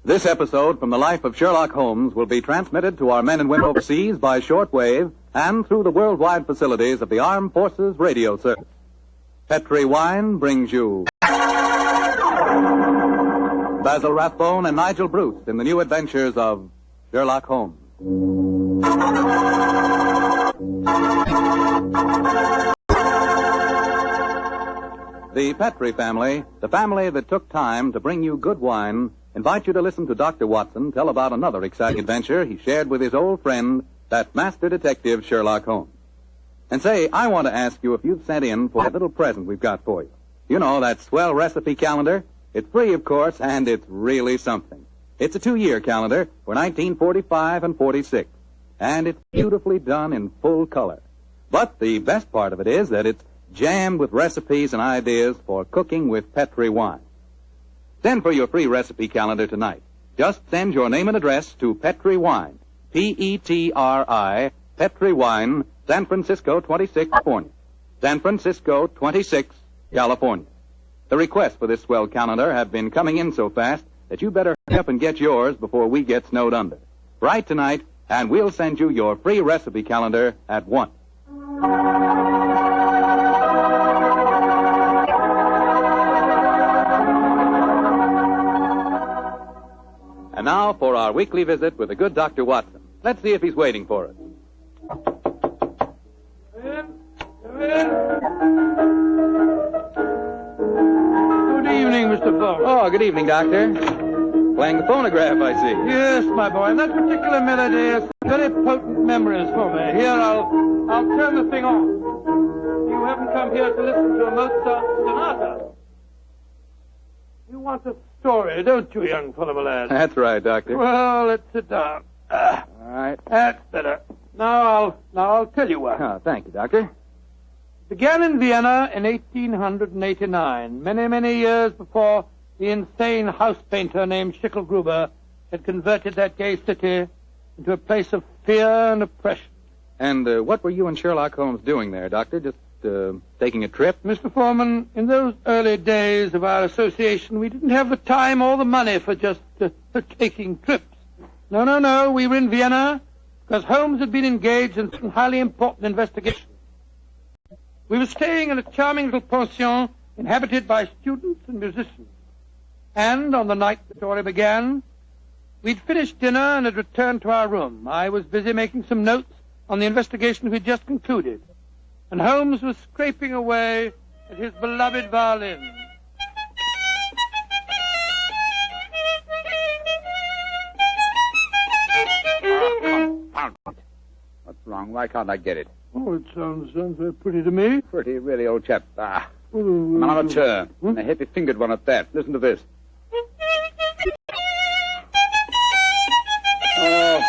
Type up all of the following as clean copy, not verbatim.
This episode from the life of Sherlock Holmes will be transmitted to our men and women overseas by shortwave and through the worldwide facilities of the Armed Forces Radio Service. Petri Wine brings you Basil Rathbone and Nigel Bruce in the new adventures of Sherlock Holmes. The Petri family, the family that took time to bring you good wine, invite you to listen to Dr. Watson tell about another exciting adventure he shared with his old friend, that master detective Sherlock Holmes. And say, I want to ask you if you've sent in for that little present we've got for you. You know, that swell recipe calendar. It's free, of course, and it's really something. It's a 2-year calendar for 1945 and 46, and it's beautifully done in full color. But the best part of it is that it's jammed with recipes and ideas for cooking with Petri wine. Send for your free recipe calendar tonight. Just send your name and address to Petri Wine, P-E-T-R-I, Petri Wine, San Francisco 26, California. San Francisco 26, California. The requests for this swell calendar have been coming in so fast that you better hurry up and get yours before we get snowed under. Write tonight, and we'll send you your free recipe calendar at once. And now for our weekly visit with the good Dr. Watson. Let's see if he's waiting for us. Good evening, Mr. Holmes. Oh, good evening, Doctor. Playing the phonograph, I see. Yes, my boy. That particular melody has very potent memories for me. Here, I'll turn the thing on. You haven't come here to listen to a Mozart sonata. You want a story, don't you, young fellow, my lad? That's right, Doctor. Well, let's sit down. All right. That's better. Now I'll tell you what. Oh, thank you, Doctor. Began in Vienna in 1889, many years before the insane house painter named Schicklgruber had converted that gay city into a place of fear and oppression. And what were you and Sherlock Holmes doing there, Doctor? Just taking a trip? Mr. Foreman, in those early days of our association, we didn't have the time or the money for just taking trips. No. We were in Vienna because Holmes had been engaged in some highly important investigation. We were staying in a charming little pension inhabited by students and musicians. And on the night the story began, we'd finished dinner and had returned to our room. I was busy making some notes on the investigation we'd just concluded, and Holmes was scraping away at his beloved violin. What's wrong? Why can't I get it? Oh, it sounds very pretty to me. Pretty, really, old chap. I'm an amateur. A heavy-fingered one at that. Listen to this. Oh,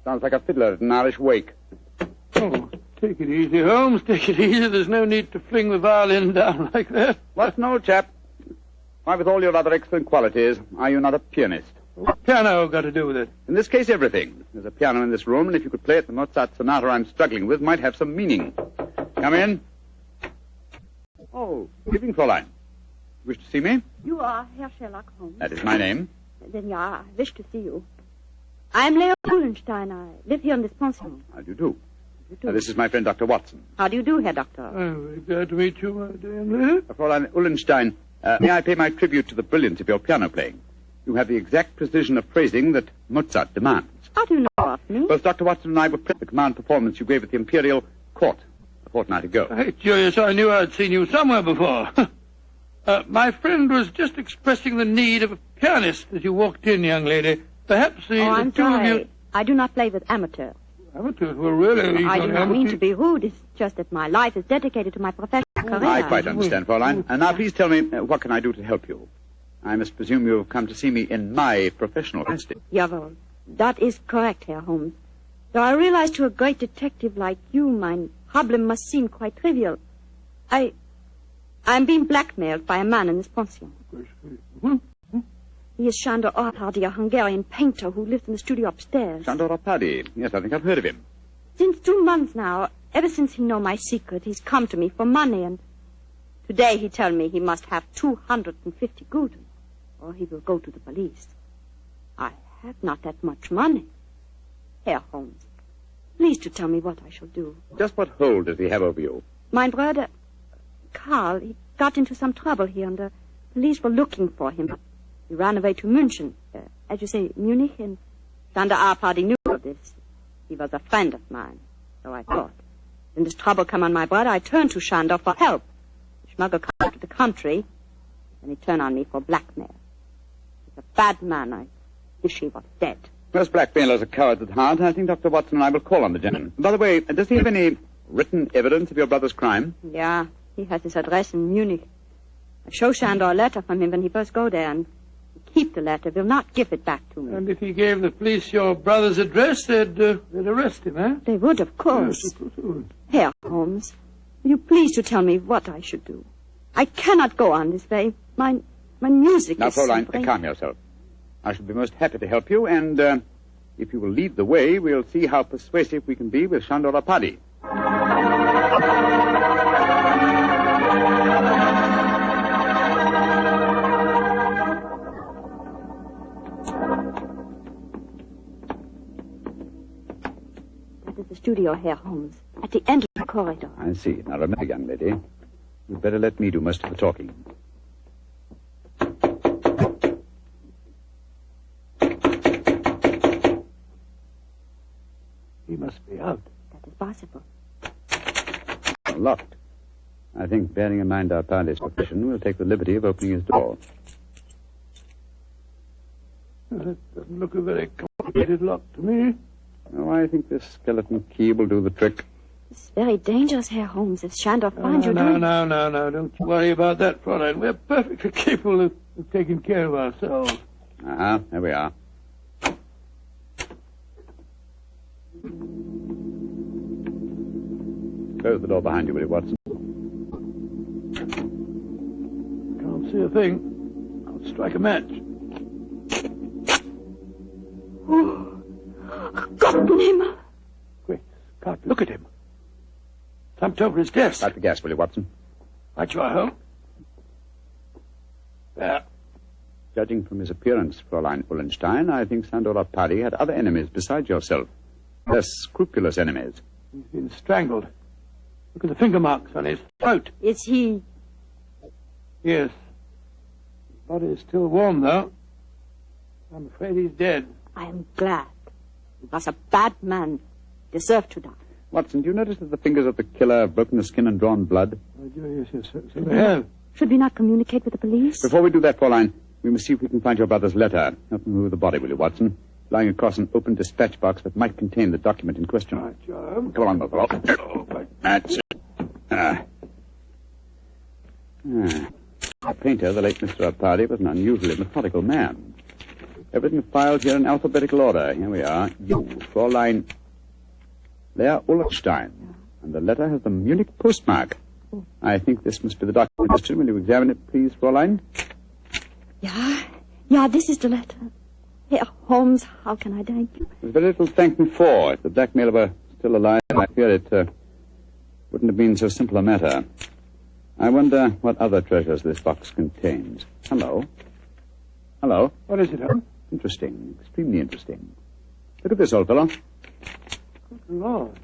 sounds like a fiddler at an Irish wake. Oh, take it easy, Holmes. Take it easy. There's no need to fling the violin down like that. What's an old chap? Why, with all your other excellent qualities, are you not a pianist? What's piano got to do with it? In this case, everything. There's a piano in this room, and if you could play it, the Mozart sonata I'm struggling with might have some meaning. Come in. Oh, good evening, Fräulein. Wish to see me? You are Herr Sherlock Holmes. That is my name. Then, I wish to see you. I'm Leo Uhlenstein. I live here in this pension. How do you do? This is my friend, Dr. Watson. How do you do, Herr Doctor? I'm glad to meet you, my dear lady. Fräulein Uhlenstein, may I pay my tribute to the brilliance of your piano playing? You have the exact precision of phrasing that Mozart demands. How do you know of me? Both Dr. Watson and I were present at the command performance you gave at the Imperial Court a fortnight ago. Hey, curious, I knew I'd seen you somewhere before. My friend was just expressing the need of a pianist as you walked in, young lady. Perhaps I'm two sorry. of you... I do not play with amateurs. Amateurs? Well, really? I do not mean to be rude. It's just that my life is dedicated to my professional career. I quite understand, Fräulein. And now please tell me, what can I do to help you? I must presume you have come to see me in my professional capacity. Jawohl. That is correct, Herr Holmes. Though I realize to a great detective like you, my problem must seem quite trivial. I'm being blackmailed by a man in this pension. He is Sándor Arpady, a Hungarian painter who lives in the studio upstairs. Sándor Arpady. Yes, I think I've heard of him. Since 2 months now, ever since he know my secret, he's come to me for money, and today he tell me he must have 250 gulden, or he will go to the police. I have not that much money. Herr Holmes, please to tell me what I shall do. Just what hold does he have over you? My brother, Karl, he got into some trouble here, and the police were looking for him. He ran away to München, as you say, Munich, and Sander our party knew of this. He was a friend of mine, so I thought. When this trouble came on my brother, I turned to Shandor for help. The smuggled Karl to the country, and he turned on me for blackmail. He's a bad man. I wish he was dead. Most blackmailers are cowards at heart. I think Dr. Watson and I will call on the gentleman. By the way, does he have any written evidence of your brother's crime? Yeah, he has his address in Munich. I show Shandor a letter from him when he first go there, and he keep the letter, will not give it back to me. And if he gave the police your brother's address, they'd arrest him, eh? They would, of course. Yes, of course they would. Herr Holmes, will you please to tell me what I should do? I cannot go on this way. My music Now, is... Fräulein, calm yourself. I shall be most happy to help you, and if you will lead the way, we'll see how persuasive we can be with Shandor Apadi. That is the studio, Herr Holmes, at the end of the corridor. I see. Now, remember, young lady, you'd better let me do most of the talking. He must be out. That is possible. Locked. I think, bearing in mind our party's profession, we'll take the liberty of opening his door. That doesn't look a very complicated lock to me. Oh, I think this skeleton key will do the trick. It's very dangerous, Herr Holmes, if Shandor finds you doing... No. Don't you worry about that, Fräulein. We're perfectly capable of taking care of ourselves. There we are. Close the door behind you, will you, Watson? Can't see a thing. I'll strike a match. Oh, Gottenheimer. Quick, Scott, look at him. Slumped over his desk. Light the gas, will you, Watson? Right you are, Holmes. There. Judging from his appearance, Fräulein Ullenstein, I think Sandor Apadi had other enemies besides yourself. Less scrupulous enemies. He's been strangled. Look at the finger marks on his throat. Is he... Yes. His body is still warm, though. I'm afraid he's dead. I am glad. He was a bad man. Deserved to die. Watson, do you notice that the fingers of the killer have broken the skin and drawn blood? Yes, so they have. Should we not communicate with the police? Before we do that, Fräulein, we must see if we can find your brother's letter. Help me move the body, will you, Watson? Lying across an open dispatch box that might contain the document in question. Right, Joe. Come on, Buffalo. That's it. The painter, the late Mr. Apadi, was an unusually methodical man. Everything filed here in alphabetical order. Here we are. You, Fräulein Lea Ullenstein. And the letter has the Munich postmark. I think this must be the document. Will you examine it, please, Fräulein? Yeah, this is the letter. Herr Holmes, how can I thank you? There's very little to thank me for. If the blackmailer were still alive, I fear it wouldn't have been so simple a matter. I wonder what other treasures this box contains. Hello? What is it, Holmes? Interesting. Extremely interesting. Look at this, old fellow. Good Lord.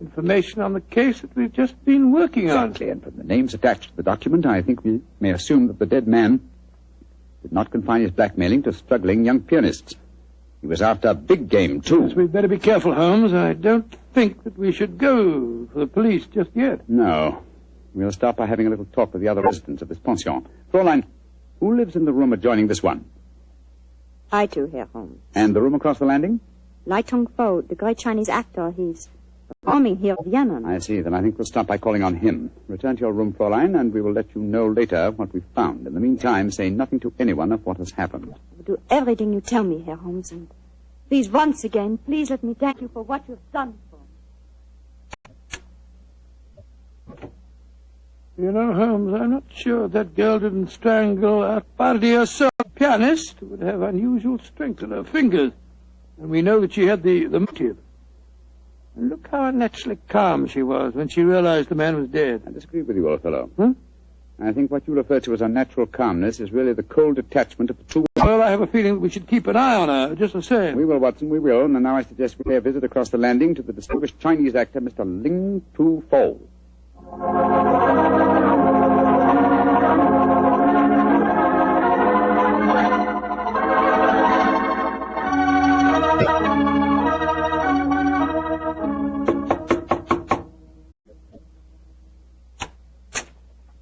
Information on the case that we've just been working on. Exactly, and from the names attached to the document, I think we may assume that the dead man did not confine his blackmailing to struggling young pianists. He was after big game, too. Yes, we'd better be careful, Holmes. I don't think that we should go for the police just yet. No. We'll start by having a little talk with the other residents of this pension. Fräulein, who lives in the room adjoining this one? I too, Herr Holmes. And the room across the landing? Lai Tong-fo, the great Chinese actor, he's performing here in Vienna. I see. Then I think we'll start by calling on him. Return to your room, Fräulein, and we will let you know later what we've found. In the meantime, say nothing to anyone of what has happened. I will do everything you tell me, Herr Holmes, and please, once again, please let me thank you for what you've done for me. You know, Holmes, I'm not sure that girl didn't strangle Apadi herself. A pianist would have unusual strength in her fingers, and we know that she had the motive. And look how unnaturally calm she was when she realized the man was dead. I disagree with you, old fellow. Huh? I think what you refer to as unnatural calmness is really the cold detachment of the two... well, I have a feeling that we should keep an eye on her, just the same. We will, Watson, we will. And now I suggest we pay a visit across the landing to the distinguished Chinese actor, Mr. Ling Tu Fo.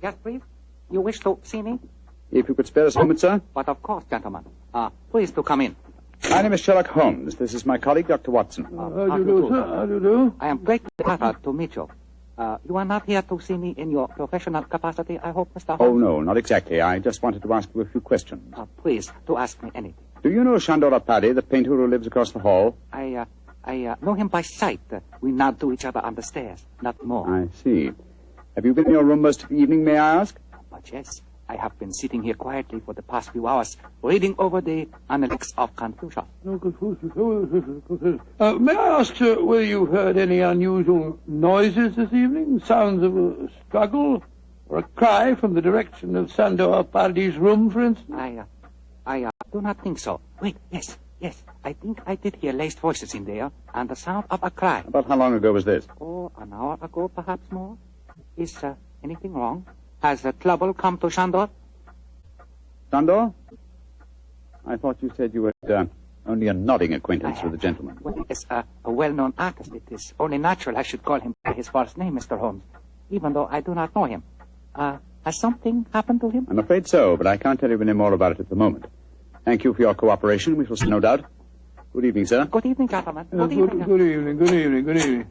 Yes, please. You wish to see me? If you could spare us a moment, sir. But of course, gentlemen. Please to come in. My name is Sherlock Holmes. This is my colleague, Dr. Watson. How do you do, sir? How do you do? I am greatly flattered to meet you. You are not here to see me in your professional capacity, I hope, Mr. Holmes? Oh, no, not exactly. I just wanted to ask you a few questions. Please, to ask me anything. Do you know Chandora Paddy, the painter who lives across the hall? I know him by sight. We nod to each other on the stairs, not more. I see. Have you been in your room most of the evening, may I ask? But yes, I have been sitting here quietly for the past few hours, reading over the Analects of Confucius. May I ask, sir, whether you've heard any unusual noises this evening? Sounds of a struggle? Or a cry from the direction of Sandor Pardi's room, for instance? I do not think so. Wait, yes. I think I did hear laced voices in there, and the sound of a cry. About how long ago was this? Oh, an hour ago, perhaps more. Is anything wrong? Has trouble come to Shandor? Sandor? I thought you said you had only a nodding acquaintance with the gentleman. Well, he is a well-known artist. It is only natural I should call him by his first name, Mr. Holmes, even though I do not know him. Has something happened to him? I'm afraid so, but I can't tell you any more about it at the moment. Thank you for your cooperation. We shall see, no doubt. Good evening, sir. Good evening, gentlemen. Good evening.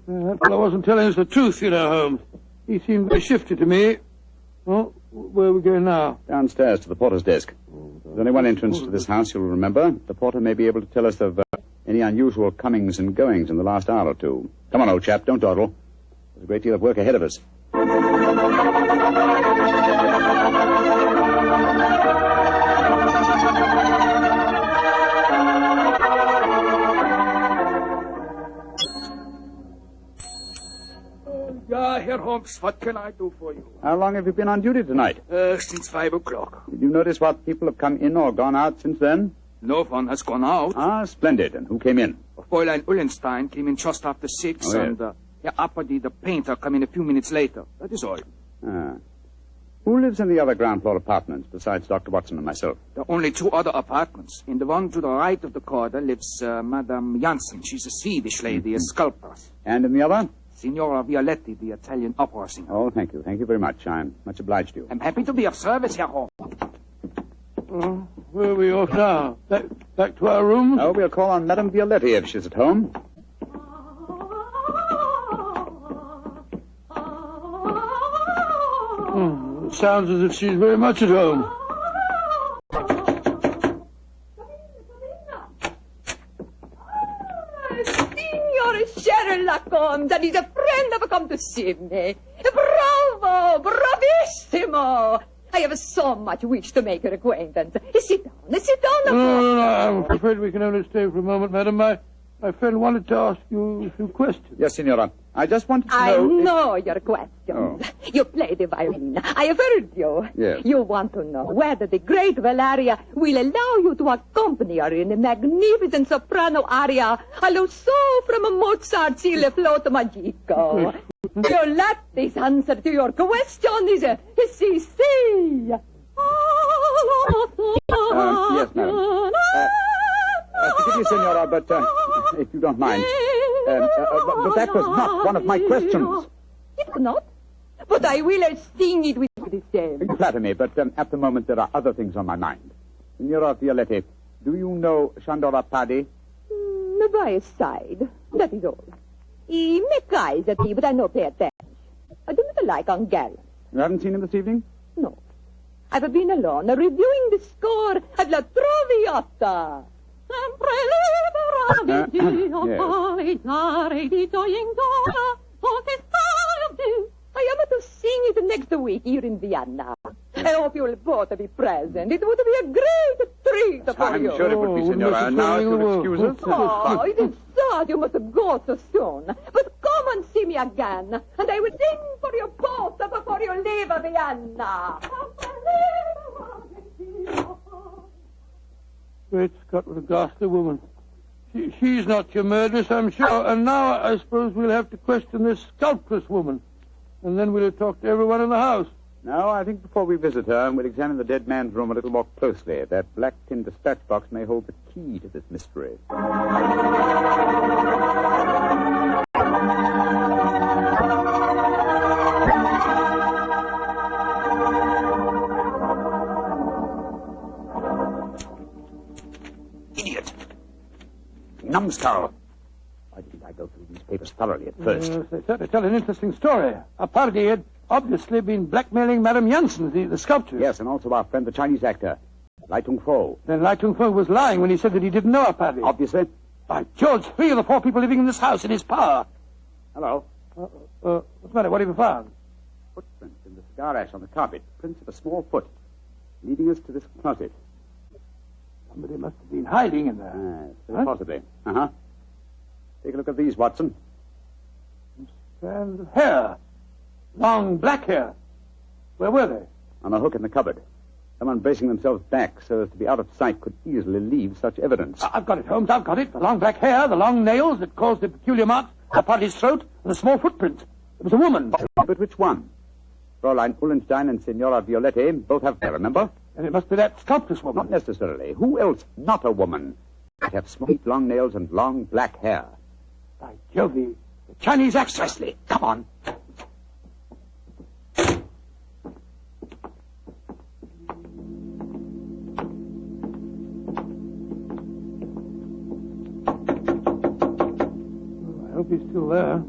That fellow wasn't telling us the truth, you know, Holmes. He seemed very shifty to me. Oh, where are we going now? Downstairs to the porter's desk. There's only one entrance to this house, you'll remember. The porter may be able to tell us of any unusual comings and goings in the last hour or two. Come on, old chap, don't dawdle. There's a great deal of work ahead of us. Herr Holmes, what can I do for you? How long have you been on duty tonight? Since 5 o'clock. Did you notice what people have come in or gone out since then? No one has gone out. Ah, splendid. And who came in? Fräulein Ullenstein came in just after 6, yes. And Herr Apperdy, the painter, came in a few minutes later. That is all. Ah. Who lives in the other ground floor apartments besides Dr. Watson and myself? There are only 2 other apartments. In the one to the right of the corridor lives Madame Janssen. She's a Swedish lady, a sculptor. And in the other? Signora Violetti, the Italian opera singer. Oh, thank you. Thank you very much. I'm much obliged to you. I'm happy to be of service, Herr Holmes. Where are we off now? Back to our room? Oh, we'll call on Madame Violetti if she's at home. It sounds as if she's very much at home. Sherlock Holmes, and he's a friend of come to see me. Bravo! Bravissimo! I have so much wish to make her acquaintance. Sit down. No, I'm afraid we can only stay for a moment, madam. My friend wanted to ask you a few questions. Yes, Signora. I just wanted to know... I know your questions. Oh. You play the violin. I have heard you. Yes. You want to know whether the great Valeria will allow you to accompany her in a magnificent soprano aria allo so from Mozart's Il Flauto Magico. Your latest answer to your question is si. Yes, madam. Forgive me, Signora, but if you don't mind. But that was not one of my questions. It's not. But I will sing it with the same. You flatter me, but at the moment there are other things on my mind. Signora Violetti, do you know Chandora Paddy? By his side. That is all. He make eyes at me, but I no pay attention. I do not like ungallant. You haven't seen him this evening? No. I've been alone, reviewing the score at La Traviata. I am to sing it next week here in Vienna. I hope you'll both be present. It would be a great treat for you. I'm sure it would be, Signora. Now, if you'll excuse us. Oh, it is sad you must go so soon. But come and see me again, and I will sing for you both before you leave Vienna. Great Scott, what a ghastly woman. She's not your murderess, I'm sure. And now I suppose we'll have to question this sculptress woman. And then we'll talk to everyone in the house. No, I think before we visit her, we'll examine the dead man's room a little more closely. That black tin dispatch box may hold the key to this mystery. Idiot. Numbskull. Why didn't I go through these papers thoroughly at first? Yes, they certainly tell an interesting story. A party had obviously been blackmailing Madame Janssen, the sculptor. Yes, and also our friend, the Chinese actor, Lai Tung-fo. Then Lai Tung-fo was lying when he said that he didn't know a party. Obviously. By George, 3 of the 4 people living in this house in his power. Hello. What's the matter? What have you found? Footprints in the cigar ash on the carpet. Prints of a small foot. Leading us to this closet. Somebody must have been hiding in there. Yes, possibly. Uh-huh. Take a look at these, Watson. Strands of hair. Long black hair. Where were they? On a hook in the cupboard. Someone bracing themselves back so as to be out of sight could easily leave such evidence. I've got it, Holmes. I've got it. The long black hair, the long nails that caused the peculiar marks upon his throat, and the small footprint. It was a woman. But which one? Fräulein Ullenstein and Signora Violetti both have hair, remember? And it must be that sculptress woman. Not necessarily. Who else, not a woman, would have smooth, long nails and long black hair? By Jove, the Chinese actress. Presley, come on. I hope he's still there.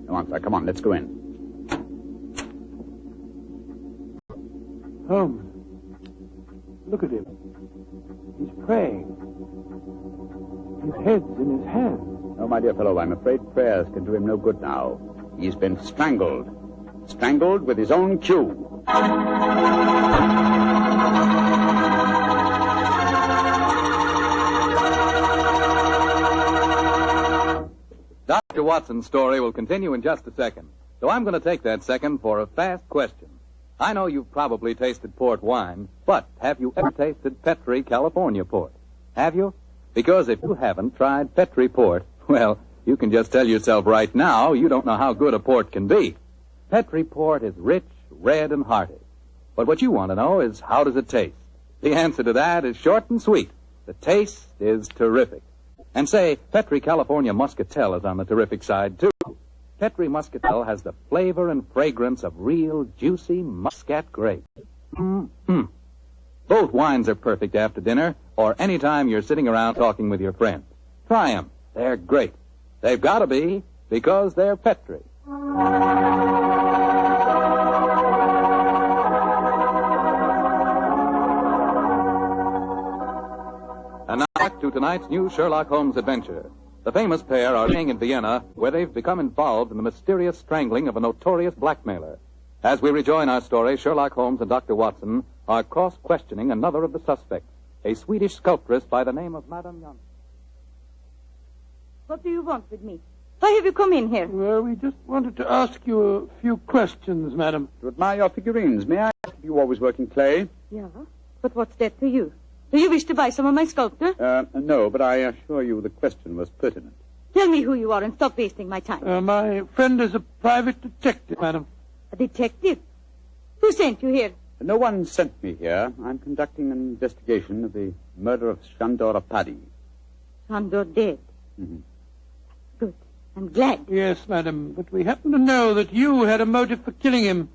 No answer. Come on, let's go in. Holmes, look at him. He's praying. His head's in his hand. No, my dear fellow, I'm afraid prayers can do him no good now. He's been strangled. Strangled with his own cue. Dr. Watson's story will continue in just a second. So I'm going to take that second for a fast question. I know you've probably tasted port wine, but have you ever tasted Petri California port? Have you? Because if you haven't tried Petri port, well, you can just tell yourself right now you don't know how good a port can be. Petri port is rich, red, and hearty. But what you want to know is, how does it taste? The answer to that is short and sweet. The taste is terrific. And say, Petri California Muscatel is on the terrific side, too. Petri Muscatel has the flavor and fragrance of real, juicy Muscat grapes. Mm-hmm. Both wines are perfect after dinner or any time you're sitting around talking with your friends. Try them. They're great. They've got to be, because they're Petri. And now back to tonight's new Sherlock Holmes adventure. The famous pair are staying in Vienna, where they've become involved in the mysterious strangling of a notorious blackmailer. As we rejoin our story, Sherlock Holmes and Dr. Watson are cross-questioning another of the suspects, a Swedish sculptress by the name of Madame Janssen. What do you want with me? Why have you come in here? Well, we just wanted to ask you a few questions, madam. To admire your figurines, may I ask if you always work in clay? Yeah, but what's that to you? Do you wish to buy some of my sculpture? No, but I assure you the question was pertinent. Tell me who you are and stop wasting my time. My friend is a private detective, madam. A detective? Who sent you here? No one sent me here. I'm conducting an investigation of the murder of Shandor Apadi. Shandor dead. Mm-hmm. Good. I'm glad. Yes, madam, but we happen to know that you had a motive for killing him.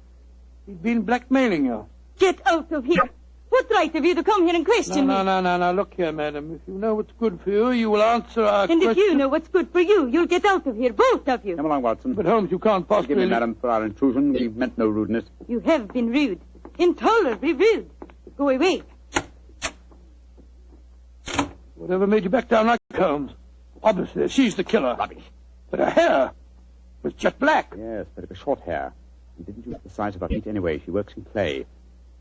He'd been blackmailing you. Get out of here. What right have you to come here and question me? No. Look here, madam. If you know what's good for you, you will answer our question. And if you question. know what's good for you, you'll get out of here, both of you. Come along, Watson. But, Holmes, you can't possibly... Forgive me, madam, for our intrusion. We meant no rudeness. You have been rude. Intolerably rude. Go away. Whatever made you back down like Holmes? Obviously, she's the killer. Rubbish. But her hair was jet black. Yes, but it was short hair. And didn't use the size of her feet anyway. She works in clay.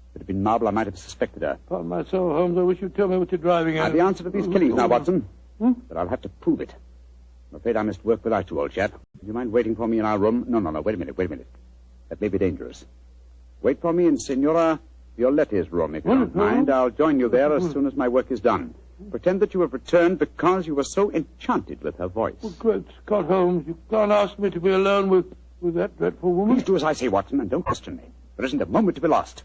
If it had been marble, I might have suspected her. Upon my soul, Holmes, I wish you'd tell me what you're driving at. I have the answer to these killings now, Watson. But I'll have to prove it. I'm afraid I must work without you, old chap. Do you mind waiting for me in our room? No. Wait a minute. That may be dangerous. Wait for me in Signora Violetti's room, if you don't mind. I'll join you there as soon as my work is done. Pretend that you have returned because you were so enchanted with her voice. Oh, great Scott, Holmes. You can't ask me to be alone with that dreadful woman. Please do as I say, Watson, and don't question me. There isn't a moment to be lost.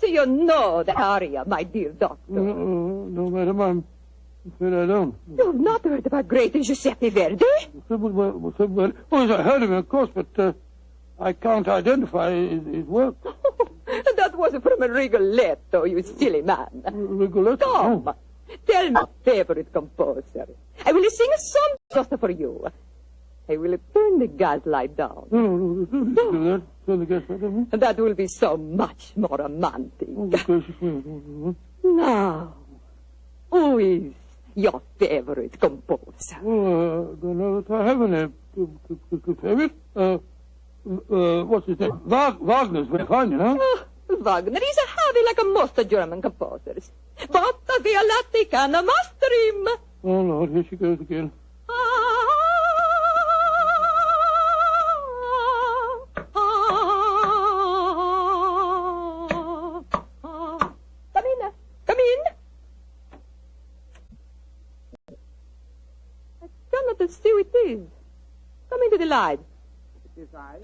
You know the aria, my dear doctor. No, madam, I'm afraid I don't. You've not heard about great Giuseppe Verdi? Oh, yes, I heard him, of course, but I can't identify his work. That was from a Rigoletto, you silly man. Rigoletto? Come, tell my favorite composer. I will sing a song just for you. I will turn the gas light down. No, don't do that. Turn the gas light down. That will be so much more romantic. Oh, gracious me. Now, who is your favorite composer? Oh, I don't know that I have any favorite. What's his name? Wagner's very fine, you know. Wagner is a heavy like most German composers. But the Violatti can master him. Oh, Lord, here she goes again. Come in. I cannot see who it is. Come into the light. It is I.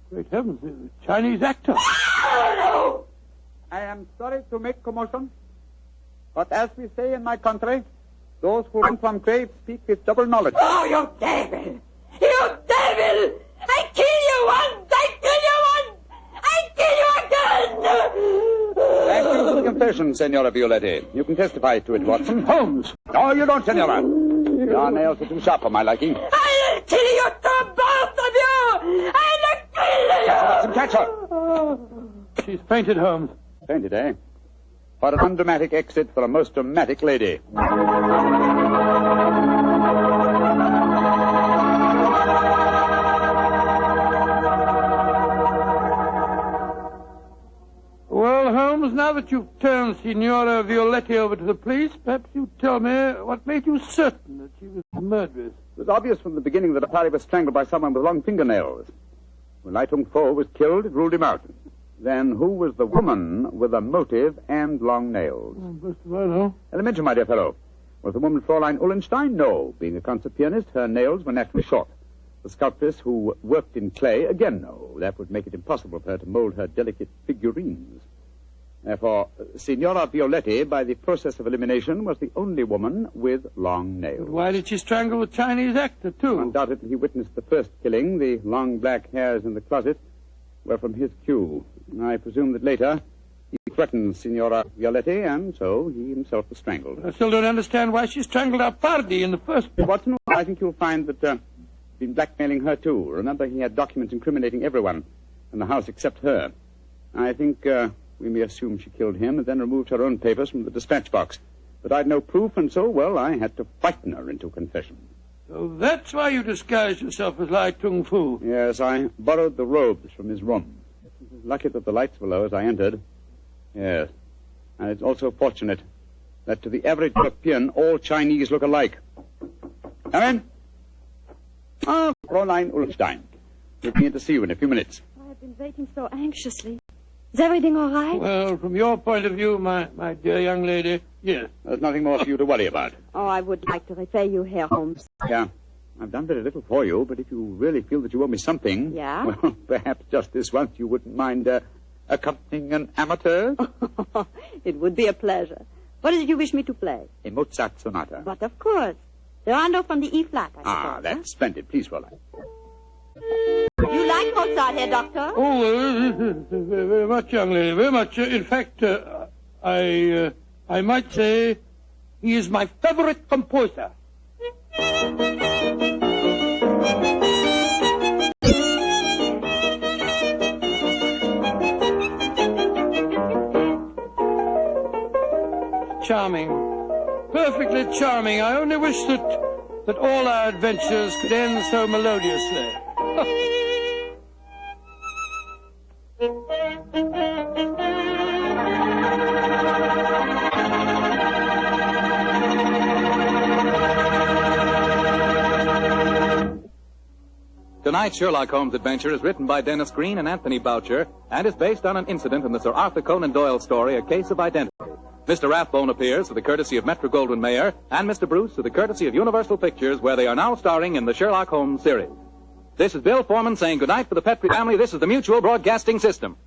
Great heavens, the Chinese actor. I am sorry to make commotion, but as we say in my country, those who run from graves speak with double knowledge. Oh, you devil! You devil! I kill you once! I kill you once! I kill you again! Thank you for the confession, Senora Violetti. You can testify to it, Watson. Holmes! No, you don't, Senora. Your nails are too sharp for my liking. I'll kill you to both of you! I'll kill you! Watson, catch her. She's fainted, Holmes. Fainted, eh? What an undramatic exit for a most dramatic lady. Well, Holmes, now that you've turned Signora Violetti over to the police, perhaps you tell me what made you certain that she was the murderess. It was obvious from the beginning that Apari was strangled by someone with long fingernails. When Lai Tung Fo was killed, it ruled him out. Then who was the woman with a motive and long nails? Best of all, huh? Elementary, my dear fellow. Was the woman Fräulein Ullenstein? No. Being a concert pianist, her nails were naturally short. The sculptress who worked in clay? Again, no. That would make it impossible for her to mold her delicate figurines. Therefore, Signora Violetti, by the process of elimination, was the only woman with long nails. But why did she strangle the Chinese actor, too? Undoubtedly, he witnessed the first killing. The long black hairs in the closet were from his cue. I presume that later he threatened Signora Violetti, and so he himself was strangled. I still don't understand why she strangled our party in the first place. Watson, I think you'll find that he's been blackmailing her, too. Remember, he had documents incriminating everyone in the house except her. I think we may assume she killed him and then removed her own papers from the dispatch box. But I'd no proof, and so, well, I had to frighten her into confession. So that's why you disguised yourself as Lai Tung Fu. Yes, I borrowed the robes from his room. It was lucky that the lights were low as I entered. Yes. And it's also fortunate that to the average European, all Chinese look alike. Come in. Ah, Fräulein Ullenstein. We'll be in to see you in a few minutes. I've been waiting so anxiously. Is everything all right? Well, from your point of view, my dear young lady, yes. There's nothing more for you to worry about. Oh, I would like to repay you, Herr Holmes. Yeah. I've done very little for you, but if you really feel that you owe me something... Yeah? Well, perhaps just this once you wouldn't mind accompanying an amateur? It would be a pleasure. What is it you wish me to play? A Mozart sonata. But of course. The rondo from the E-flat, I suppose. That's splendid. Please, Fräulein. You like Mozart, Herr Doctor? Oh, very much, young lady, very much. In fact, I might say he is my favorite composer. Charming. perfectly charming. I only wish that all our adventures could end so melodiously. Tonight's Sherlock Holmes adventure is written by Dennis Green and Anthony Boucher and is based on an incident in the Sir Arthur Conan Doyle story, A Case of Identity. Mr. Rathbone appears for the courtesy of Metro-Goldwyn-Mayer and Mr. Bruce for the courtesy of Universal Pictures, where they are now starring in the Sherlock Holmes series. This is Bill Foreman saying goodnight for the Petrie family. This is the Mutual Broadcasting System.